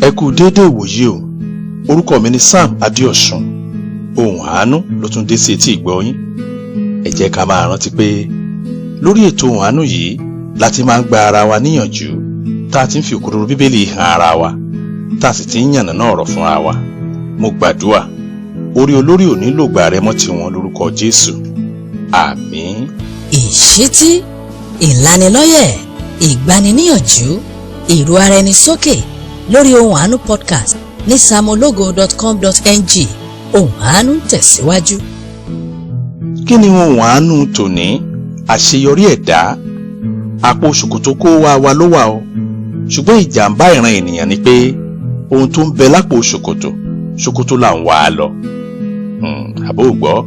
Ẹ kú déédé ìwòyí o. Orúkọ mi ni Sam Adéọ̀sùn. Ohùn àánú ló tún dé sí etí ìgbọ́ yín. Ẹ jẹ́ ká máa rántí pé lórí ètò ohùn àánú yìí láti máa ń gba ara wa níyànjú, tá a ti ń fi òkodoro Bíbélì hàn ara wa, tá a sì ti ń yànnàná ọ̀rọ̀ fúnra wa. Mo gbàdúrà orí olórí ò ní lògbà rẹ mọ́ tiwọn lórúkọ Jésù. Àmín. Ìṣítí, ìlanilọ́yẹ̀, ìgbaniníyànjú, ìró ara ẹni sókè lórí ohùn àánú podcast ní samologo.com.ng. Ohùn àánú tẹ̀síwájú. Kí ni ohùn àánú tòní? Àṣeyọrí ẹ̀dá. Àpò ṣòkòtò kó wa ló wà o. Ṣùgbọ́n ìjàmbá ìran ènìyàn ni pé ohun tó ń bẹ lápò ṣòkòtò là ń wá a lọ. Àbó gbọ́.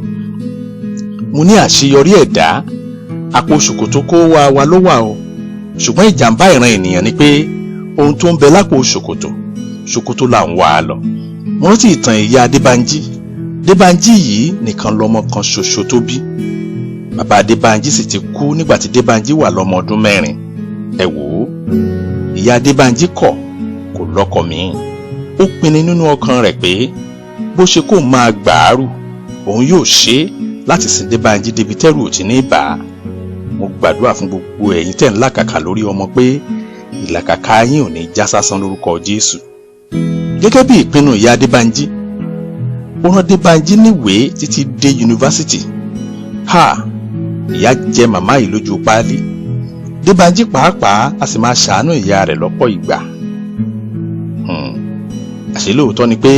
Mo ní àṣeyọrí ẹ̀dá. Àpò ṣòkòtò kó wa ló wà o. Ṣùgbọ́n ìjàmbá ìran ènìyàn ni pé ohun tó ń bẹ lápò ṣòkòtò là ń wá a lọ. Mo rántí ìtàn ìyá Adébánjí yìí nìkan lọmọ kan ṣoṣo tó bí. Bàbá Adébánjí sì ti kú nígbà tí Adébánjí wà lọ́mọ ọdún 4. Ẹ wò ó, ìyá Adébánjí kò lọ́kọ míì. Ó pinnu nínú ọkàn rẹ̀ pé bó ṣe kó máa gbàárù, òun yóò ṣe láti sin Adébánjí débi tẹ́rù ò ti ní bà á. Mo gbàdúrà fún gbogbo ẹ̀yin tẹ́ ń làkàkà lórí ọmọ pé ìlàkàkà yín ò ní já sásán lórúkọ Jésù. Gẹ́gẹ́ bí ìpinnu ìyá Adébánjí, ó rán Adébánjí níwèé títí dé yunifásitì. Ìyá jẹ màmá yìí lójú páálí. Adébánjí pàápàá a sì máa ṣàánú ìyá rẹ̀ lọ́pọ̀ ìgbà. Àṣé lóòótọ́ ni pé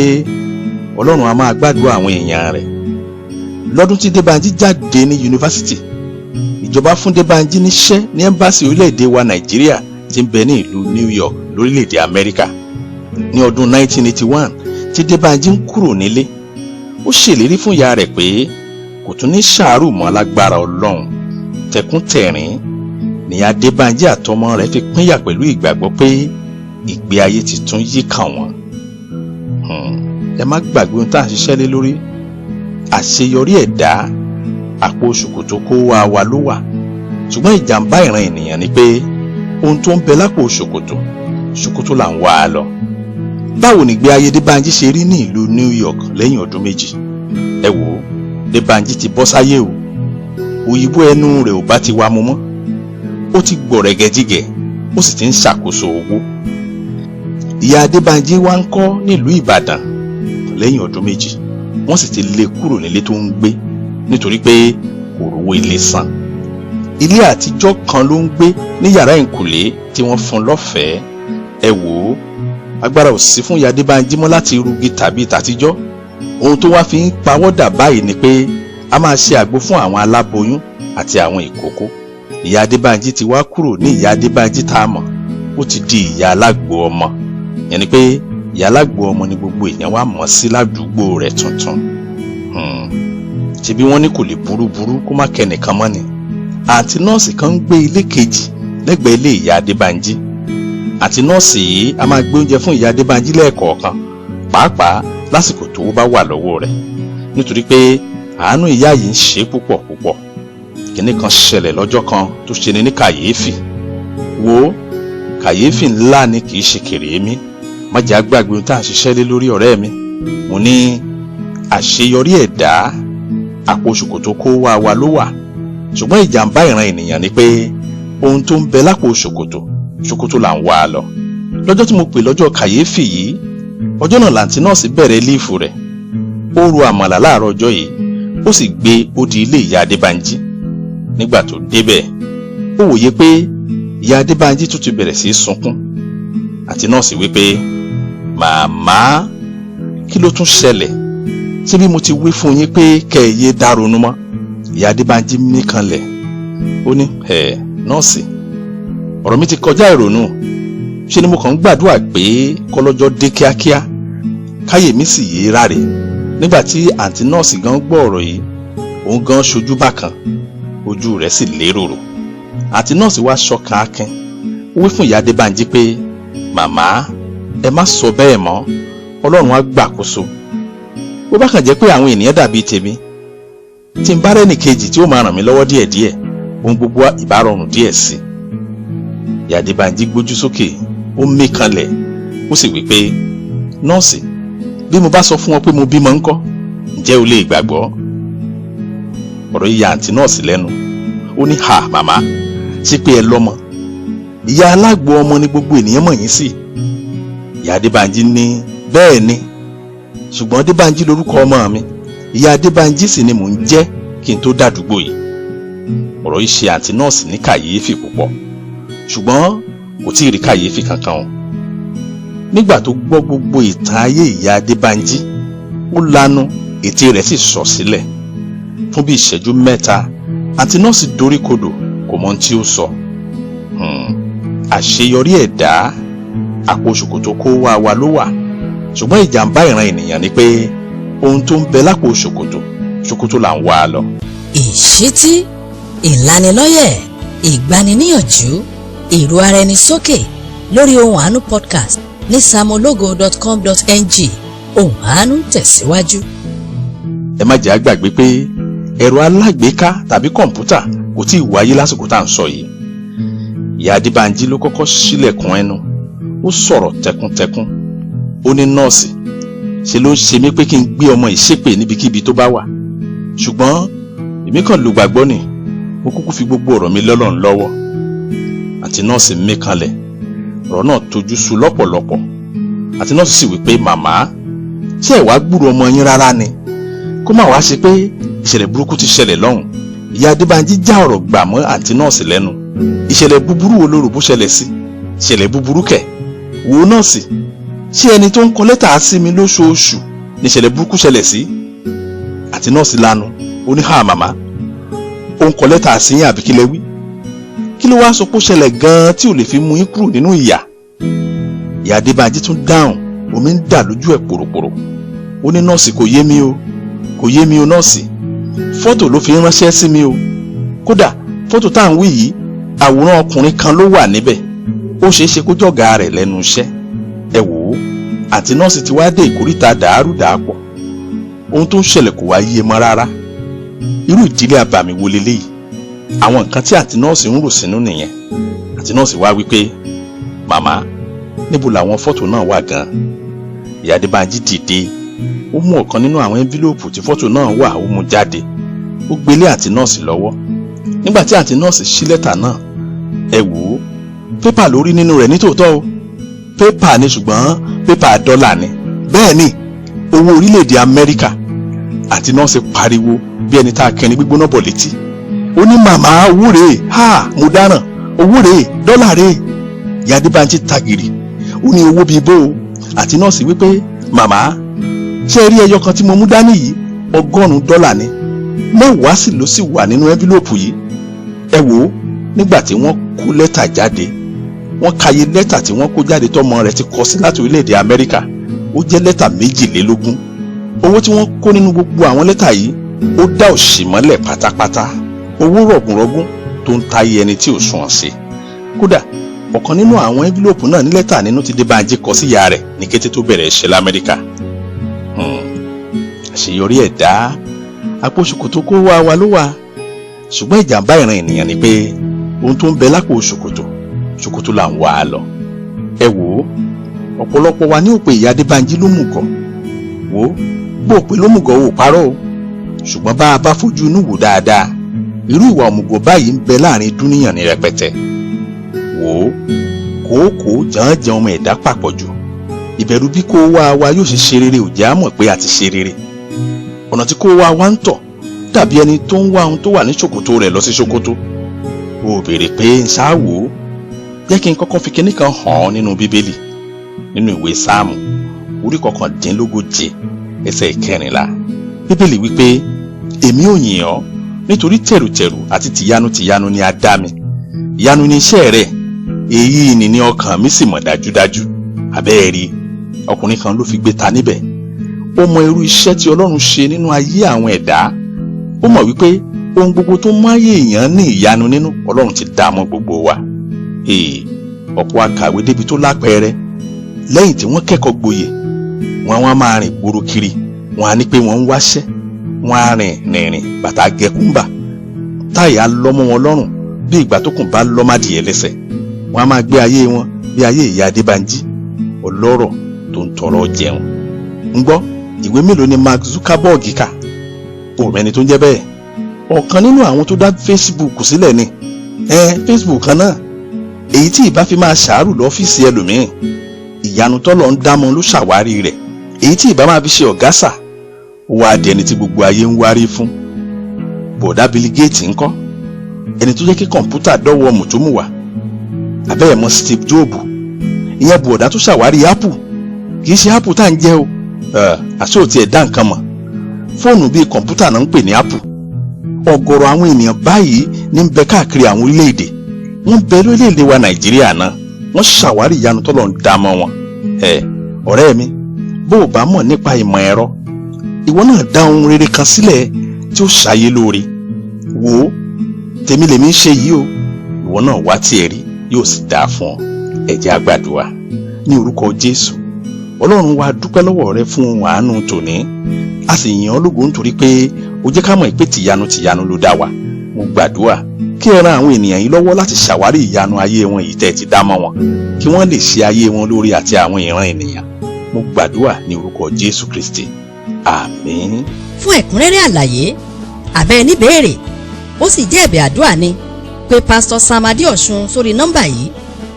Ọlọ́run a máa gbàdúrà àwọn èèyàn rẹ̀. Lọ́dún tí Adébánjí jáde ní yunifásitì, ìjọba fún Adébánjí níṣẹ́ ní ẹ́mbásì orílẹ̀-èdè wa Nàìjíríà tí ń bẹ ní ìlú New York lórílẹ̀-èdè Amẹ́ríkà. Ní ọdún 1981 tí Adébánjí ń kúrò nílé, ó ṣèlérí fún ìyá rẹ̀ pé kò tún ní ṣàárù mọ́ alágbára Ọlọ́run. Tẹkúntẹ̀rín ni Adébánjí àtọmọ rẹ̀ fi pínyà pẹ̀lú ìgbàgbọ́ pé ìgbé ayé ti tún yí kàn wọ́n. Ẹ má gbàgbé ohun tá à ń ṣiṣẹ́ lé lórí. Àṣeyọrí ẹ̀dá. Àpò ṣòkòtò kó wa ló wà. Ṣùgbọ́n ìjàmbá ìran ènìyàn ni pé ohun tó ń bẹ lápò ṣòkòtò là ń wá a lọ. Báwo ni ìgbé ayé Adébánjí ṣe rí ní ìlú New York lẹ́yìn ọdún 2? Ẹ wò ó, Adébánjí ti bọ́ sáyé o. Òyìnbó ẹnu rẹ̀ ò bá ti wá mu mọ́. Ó ti gbọ̀rẹ̀gẹ̀jigẹ̀, ó sì ti ń ṣàkóso owó. Ìyá Adébánjí wá ń kọ́ nílùú Ìbàdàn lẹ́yìn ọdún 2. Wọ́n sì ti lé kúrò nílé tó ń gbé nítorí pé kò rówó ilé san. Ilé àtijọ́ kan ló ń gbé ní yàrá ìkùlé tí wọ́n fún lọ́fẹ̀ẹ́. Ẹ wò ó, agbára ò sí fún ìyá Adébánjí mọ́ láti rugi tàbí tàtijọ́. Ohun tó wá fi ń pawọ́dà báyìí ni pé a máa ṣe àgbo fún àwọn aláboyún àti àwọn ìkókó. Ìyá Adébánjí ti wá kúrò ní ìyá Adébánjí tá a mọ̀, ó ti di ìyá alágbo ọmọ. Yẹn ni pé ìyá alágbo ọmọ ni gbogbo èèyàn wá mọ̀ sí ládùúgbò rẹ̀ tuntun. Ṣebí wọ́n ní kò lè burú kó má kẹ́nìkan mọ́ ni. Àǹtí nọ́ọ̀sì kan ń gbé ilé kejì lẹ́gbẹ̀ẹ́ ilé ìyá Adébánjí. Àǹtí nọ́ọ̀sì yìí a máa gbé oúnjẹ fún ìyá Adébánjí lẹ́ẹ̀kọ̀ọ̀kan, pàápàá lásìkò tó bá wà lọ́wọ́ rẹ̀, nítorí pé àánú ìyá yìí ń ṣe púpọ̀. Kíní kan ṣẹlẹ̀ lọ́jọ́ kan tó ṣe ni ní kàyéfì. Wo kàyéfì ńlá ni kì í ṣe kèrèémí. Má jẹ́ àgbàgbé ohun tá à ń ṣiṣẹ́ lé lórí ọ̀rẹ́ mi. Mo ní àṣeyọrí ẹ̀dá. Àpò ṣòkòtò kó wa ló wà. Ṣùgbọ́n ìjàmbá ìran ènìyàn ni pé ohun tó ń bẹ lápò ṣòkòtò là ń wá a lọ. Lọ́jọ́ tí mo pè lọ́jọ́ kàyéfì yìí, ọjọ́ náà làǹtí nọ́ọ̀sì bẹ̀rẹ̀ líìfù rẹ̀. Ó ro àmàlà láàárọ̀ ọjọ́ yìí, ó sì gbé ó di ilé ìyá Adébánjí. Nígbà tó débẹ̀, ó wòye pé ìyá Adébánjí tún ti bẹ̀rẹ̀ sí sunkún. Àǹtí nọ́ọ̀sì wí pé, màmá, kí ló tún ṣẹlẹ̀? Ṣé bí mo ti wí fún yín pé kẹ́ ẹ yé dáronú mọ́? Ìyá Adébánjí mí kanlẹ̀. Ó ní, nọ́ọ̀sì, ọ̀rọ̀ mi ti kọjá ìrònú. Ṣé ni mo kàn ń gbàdúrà pé kọ́lọ́jọ́ dé kíákíá, káyè mi sì yé ráre. Nígbà tí àǹtí nọ́ọ̀sì gan gbọ́ ọ̀rọ̀ yìí, òun gan ṣojú bákan, ojú rẹ̀ sì léròrò. Àǹtí nọ́ọ̀sì wá ṣọ̀kan akin. Ó wí fún ìyá Adébánjí pé, màmá, ẹ má sọ bẹ́ẹ̀ mọ́, Ọlọ́run á gbàkóso. Bó bá kàn jẹ́ pé àwọn ènìyàn dàbí tèmi, tí n bá rẹ́nì kejì tí ó máa ràn mí lọ́wọ́ díẹ̀díẹ̀, ohun gbogbo ìbá rọrùn díẹ̀ sí. Ìyá Adébánjí gbójú sókè, ó mí kanlẹ̀, ó sì wí pé nọ́ọ̀sì, bí mo bá sọ fún wọn pé mo bímọ ńkọ́, ǹjẹ́ o lè gbàgbọ́? ọ̀rọ̀ yìí ya àǹtí nọ́ọ̀sì lẹ́nu. ó ní ha màmá, ṣé pé ẹ lọ́mọ? ìyá alágbo ọmọ ni gbogbo ènìyàn mọ̀ yín sí. ìyá Adébánjí ní bẹ́ẹ̀ ni, ṣùgbọ́n Adébánjí lórúkọ ọmọ mi, ìyá Adébánjí sì ni mò ń jẹ́ kí n tó dàdúgbò yìí. ọ̀rọ̀ yìí ṣe àǹtí nọ́ọ̀sì ní kàyéfì púpọ̀, ṣùgbọ́n kò tí ì rí kàyéfì kankan o. nígbà tó gbọ́ gbogbo ìtàn ayé ìyá Adébánjí, ó lanu, ètè rẹ̀ sì sọ sílẹ̀. fún bí ìṣẹ́jú mẹ́ta àǹtí nọ́ọ̀sì doríkodò, kò mọ ohun tí ó sọ. àṣeyọrí ẹ̀dá, àpò ṣòkòtò kó wá wa ló wà, ṣùgbọ́n ìjàmbá ìran ènìyàn ni pé ohun tó ń bẹ lápò ṣòkòtò là ń wá lọ. ìṣítí, ìlanilọ́yẹ̀, ìgbaniníyànjú, ìró ara ẹni sókè lórí Ohùn Àánú podcast ní samologo.com.ng. Ohùn Àánú tẹ̀síwájú. ẹ má jẹ́ àgbàgbé pé ẹ̀rọ alágbèéká tàbí kọ̀ǹpútà kò tí ì wáyé lásìkò tá à ń sọ yìí. ìyá Adébánjí ló kọ́kọ́ ṣílẹ̀kùn ẹnu, ó sọ̀rọ̀ tẹkuntẹkun. ó ní nọ́ọ̀sì, ṣe ló ń ṣe mí pé kí n gbé ọmọ ìṣépè níbikíbi tó bá wà, ṣùgbọ́n èmi kàn ló gbàgbọ́ ni, mo kúkú fi gbogbo ọ̀rọ̀ mi lọ́lọ́run lọ́wọ́. àǹtí nọ́ọ̀sì mí kanlẹ̀, ọ̀rọ̀ náà tojú sú lọ́pọ̀lọpọ̀. àǹtí nọ́ọ̀sì sì wí pé màmá, ṣé ẹ wá gbúrò ọmọ yín rárá ni? kó má wá ṣe pé ìṣẹ̀lẹ̀ burúkú ti ṣẹlẹ̀ lọ́hùn. ìyá Adébánjí já ọ̀rọ̀ gbà mọ́ àǹtí nọ́ọ̀sì lẹ́nu. ìṣẹ̀lẹ̀ búburú wo ló rò bó ṣẹlẹ̀ sí? ìṣẹ̀lẹ̀ búburú kẹ̀? wo nọ́ọ̀sì, ṣé ẹni tó ń kọ lẹ́tà sí mi lóṣooṣù ní ìṣẹ̀lẹ̀ burúkú ṣẹlẹ̀ sí? àǹtí nọ́ọ̀sì lanu, ó ní ha màmá, ó ń kọ lẹ́tà sí yín àbí kí lẹ wí? kí ló wá sọ pé ó ṣẹlẹ̀ gan-an tí ò lè fi mú yín kúrò nínú ìyà? ìyá Adébánjí tún dáhùn, omi ń dà lójú ẹ̀ pòròpòrò. ó ní nọ́ọ̀sì, kò yé mi o, kò yé mi o nọ́ọ̀sì. fọ́tò ló fi ránṣẹ́ sí mi o. kódà fọ́tò tá à ń wí yìí, àwòrán ọkùnrin kan ló wà níbẹ̀. ó ṣeé ṣe kó jọ̀gá rẹ̀ lẹ́nu iṣẹ́. ẹ wò ó, àǹtí nọ́ọ̀sì ti wá dé ìkórìtà dàárúdàápọ̀. ohun tó ń ṣẹlẹ̀ kò wá yé mọ́ rárá. irú ìdílé abàmì wo leléyìí? àwọn nǹkan tí àǹtí nọ́ọ̀sì ń rò sínú nìyẹn. àǹtí nọ́ọ̀sì wá wípé màmá, níbo làwọn fọ́tò náà wà gan-an? ìyá Adébánjí dìde, ó mú ọ̀kan nínú àwọn ẹ́ńfílóòpù tí fọ́tò náà wà, ó mú jáde, ó gbélé àǹtí nọ́ọ̀sì lọ́wọ́. nígbà tí àǹtí nọ́ọ̀sì ṣí lẹ́tà náà, ẹ wò ó, pépà ló rí nínú rẹ̀ nítòótọ́ o. pépà ni, ṣùgbọ́n pépà dọ́là ni. bẹ́ẹ̀ ni, owó orílẹ̀-èdè Amẹ́ríkà. àǹtí nọ́ọ̀sì pariwo bí ẹni tá a kẹrin gbígbóná bọ̀ létí. ó ní màmá, owó rèé, ha mo dáràn, owó rèé, dọ́là rèé. ìyá Adébánjí tagìrì, ó ní owó bíi bó o. àǹtí nọ́ọ̀sì wípé màmá, ṣé ẹ rí ẹyọ kan tí mo mú dání yìí, $100 ni, 10 sì ló sì wà nínú ẹ́ńfílóòpù yìí. ẹ wò ó, nígbà tí wọ́n kó lẹ́tà jáde, wọ́n kàyé lẹ́tà tí wọ́n kó jáde tọ́mọ rẹ̀ ti kọ sí láti orílẹ̀-èdè Amẹ́ríkà, ó jẹ́ lẹ́tà 22. owó tí wọ́n kó nínú gbogbo àwọn lẹ́tà yìí, ó dá òṣì mọ́lẹ̀ pátápátá. owó rọ̀gùnrọ̀gùn tó ń tayé ẹni tí ò sunwọ̀n sí. kódà ọ̀kan nínú àwọn ẹ́ńfílóòpù náà ní lẹ́tà nínú tí Adébánjí kọ sí ìyá rẹ̀ ní kété tó bẹ̀rẹ̀ iṣẹ́ l'Amẹ́ríkà. àṣeyọrí ẹ̀dá, àpò ṣòkòtò kó wá wa ló wà, ṣùgbọ́n ìjàmbá ìran ènìyàn ni pé ohun tó ń bẹ lápò ṣòkòtò là ń wá a lọ. ẹ wò ó, ọ̀pọ̀lọpọ̀ wa ní òpè ìyá Adébánjí ló mùgọ̀. wò ó, bó o pè ló mùgọ̀ ò parọ́ o, ṣùgbọ́n bá a bá fojú inú wò dáadáa, irú ìwà òmùgọ̀ báyìí ń bẹ láàrin dúníyàn ní rẹpẹtẹ. wò ó, kòókòó jàǹjàǹ ọmọ ẹ̀dá papọ̀ jù. ìbẹ̀rù bí kó wá wa yóò ṣe rere ò jẹ́ á mọ̀ pé a ti ṣe rere. ọ̀nà tí kó wá ń tọ̀ dàbí ẹni tó ń wá ohun tó wà ní ṣòkòtò rẹ̀ lọ sí ṣòkòtò. ó béèrè pé ń ṣáàwó, jẹ́ kí n kọ́kọ́ fi kinní kan hàn ọ́ nínú Bíbélì, nínú ìwé Sáàmù orí 19 ẹsẹ̀ 14. Bíbélì wípé èmi ò yìn ọ́ nítorí tẹ̀rùtẹ̀rù àti tìyanu ni a dá mi. ìyanu ni iṣẹ́ rẹ̀, èyí ni ọkàn mi sì mọ̀ dájúdájú. àbẹ́ẹ̀rí, ọkùnrin kan ló fi gbé ta níbẹ̀. ó mọ irú iṣẹ́ tí Ọlọ́run ṣe nínú ayé àwọn ẹ̀dá. ó mọ̀ wípé ohun gbogbo tó mú ayé èèyàn ní ìyanu nínú, Ọlọ́run ti dá mọ́ gbogbo wa. ọ̀pọ̀ akàwé débi tó lápẹẹrẹ, lẹ́yìn tí wọ́n kẹ́kọ̀ọ́ gboyè, wọ́n á máa rìn gbòòrò kiri, wọ́n á ní pé wọ́n ń wáṣẹ́, wọ́n á rìn bàtà gẹkúmbà, táyà lọ́mọ wọn lọ́rùn bí ìgbà tó kùn bá lọ́mádìẹ lẹ́sẹ̀. wọ́n á máa gbé ayé wọn bí ayé ìyá Adébánjí. ọlọ́rọ̀ tó ń tọrọ jẹun. ń gbọ́ ìwé mélòó ni Mark Zuckerberg kà? òun ẹni tó ń jẹ́ bẹ́ẹ̀ ọ̀kan nínú àwọn tó dá Facebook sílẹ̀ ni. Facebook kan náà èyí tí ìbá fi máa ṣàárù lọ́fíìsì ẹlòmíín ìyanu tọ́lọ̀ ń dámọ̀ ló ṣàwárí rẹ̀ èyí tí ìbá máa fi ṣe ọ̀gásà wá di ẹni tí gbogbo ayé ń wárí fún. bọ̀dá Bill Gates ńkọ́ ẹni tó jẹ́ kí kọ̀ǹpútà dọ́wọ́ mùtúmùwà. abẹ́ẹ̀ mọ̀ Steve Jobs ìyẹn bọ̀dá tó ṣàwárí Apple kì í ṣe Apple tá à ń jẹ́ o àṣé ò tiẹ̀ dá nǹkan mọ̀ fóònù bíi kọ̀ǹpútà náà ń pè ní Apple. ọ̀gọ̀rọ̀ àwọn ènìyàn báyìí ní ń bẹ káàkiri àwọn orílẹ̀-èdè wọ́n bẹ lórílẹ̀-èdè wa Nàìjíríà náà wọ́n ṣàwárí ìyanu tọ́lọ̀ ń dá mọ́ wọn. ọ̀rẹ́ mi bó o bá mọ̀ nípa ìmọ̀ ẹ̀rọ ìwọ náà dá ohun rere kan sílẹ̀ tí ó ṣàyé lóore. wò ó tèmi lèmi ń ṣe yìí o ìwọ náà wá tiẹ̀ rí yóò sì dáa fún ọ. ẹ jẹ́ á gbàdúrà. ní orúkọ Jésù Ọlọ́run wa dúpẹ́ lọ́wọ́ rẹ fún ohun àánú tòní a sì yìn ọ́ lógo nítorí pé o jẹ́ ká mọ̀ pé tìyanu ló dá wa. mo gbàdúrà kí ẹ ran àwọn ènìyàn yìí lọ́wọ́ láti ṣàwárí ìyanu ayé wọn yìí tẹ́ ti dá mọ́ wọn kí wọ́n lè ṣe ayé wọn lórí àti àwọn ìran ènìyàn. mo gbàdúrà ní orúkọ Jésù Kristi àmín. fún ẹ̀kúnrẹ́rẹ́ àlàyé àbẹ́ níbèrè ó sì jẹ́ ẹ̀bẹ̀ àdúrà ni pé Pastor Sam Adéọ̀sùn sórí nọ́mbà yìí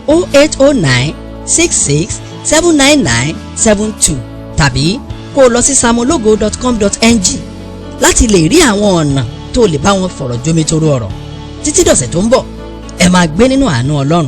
0809 66 799 72 tàbí kó o lọ sí samologo.com.ng láti lè rí àwọn ọ̀nà tó lè bá wọn fọ̀rọ̀ jómitoro ọ̀rọ̀. títí dọ̀sẹ̀ tó ń bọ̀ ẹ máa gbé nínú àánú Ọlọ́run.